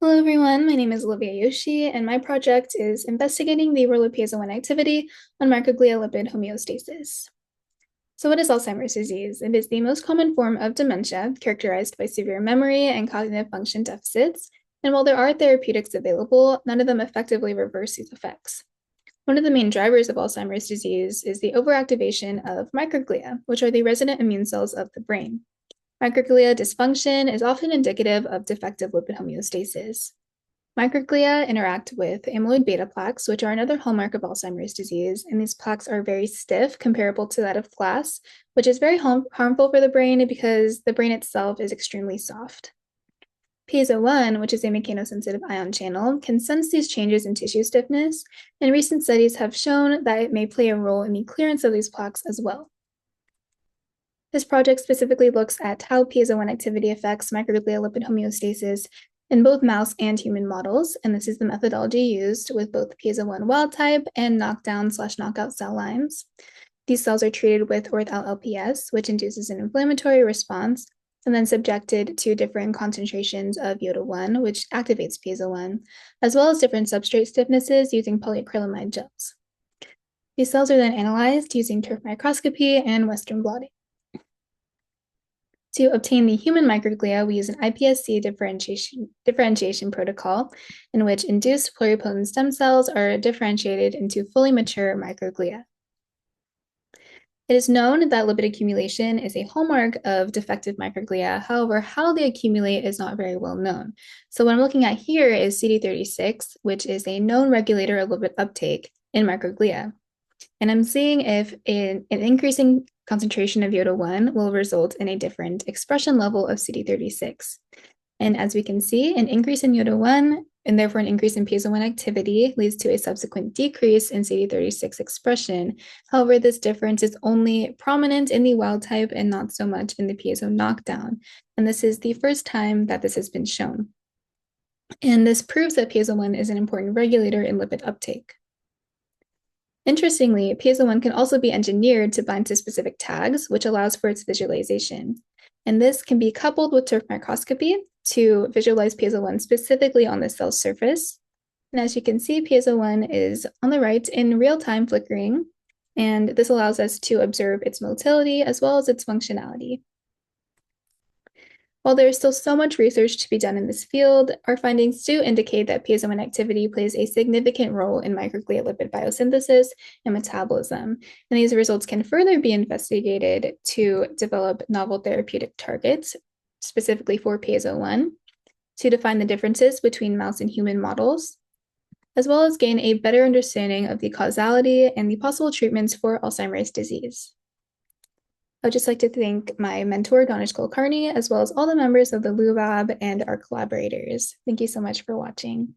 Hello everyone, my name is Olivia Yoshi, and my project is investigating the role of Piezo1 activity on microglia lipid homeostasis. So what is Alzheimer's disease? It is the most common form of dementia, characterized by severe memory and cognitive function deficits, and while there are therapeutics available, none of them effectively reverse these effects. One of the main drivers of Alzheimer's disease is the overactivation of microglia, which are the resident immune cells of the brain. Microglia dysfunction is often indicative of defective lipid homeostasis. Microglia interact with amyloid beta plaques, which are another hallmark of Alzheimer's disease, and these plaques are very stiff, comparable to that of glass, which is very harmful for the brain because the brain itself is extremely soft. Piezo1, which is a mechanosensitive ion channel, can sense these changes in tissue stiffness, and recent studies have shown that it may play a role in the clearance of these plaques as well. This project specifically looks at how Piezo1 activity affects microglia lipid homeostasis in both mouse and human models, and this is the methodology used with both Piezo1 wild type and knockdown/knockout cell lines. These cells are treated with or without LPS, which induces an inflammatory response, and then subjected to different concentrations of YOTA1, which activates Piezo1, as well as different substrate stiffnesses using polyacrylamide gels. These cells are then analyzed using turf microscopy and Western blotting. To obtain the human microglia, we use an iPSC differentiation protocol in which induced pluripotent stem cells are differentiated into fully mature microglia. It is known that lipid accumulation is a hallmark of defective microglia. However, how they accumulate is not very well known. So what I'm looking at here is CD36, which is a known regulator of lipid uptake in microglia. And I'm seeing if an increasing concentration of YOTA1 will result in a different expression level of CD36. And as we can see, an increase in YOTA1 and therefore an increase in Piezo1 activity leads to a subsequent decrease in CD36 expression. However, this difference is only prominent in the wild type and not so much in the piezo knockdown. And this is the first time that this has been shown. And this proves that Piezo1 is an important regulator in lipid uptake. Interestingly, Piezo1 can also be engineered to bind to specific tags, which allows for its visualization. And this can be coupled with turf microscopy to visualize Piezo1 specifically on the cell surface. And as you can see, Piezo1 is on the right in real-time flickering, and this allows us to observe its motility as well as its functionality. While there is still so much research to be done in this field, our findings do indicate that Piezo1 activity plays a significant role in microglia lipid biosynthesis and metabolism, and these results can further be investigated to develop novel therapeutic targets, specifically for Piezo1, to define the differences between mouse and human models, as well as gain a better understanding of the causality and the possible treatments for Alzheimer's disease. I would just like to thank my mentor, Danish Kulkarni, as well as all the members of the Lou Lab and our collaborators. Thank you so much for watching.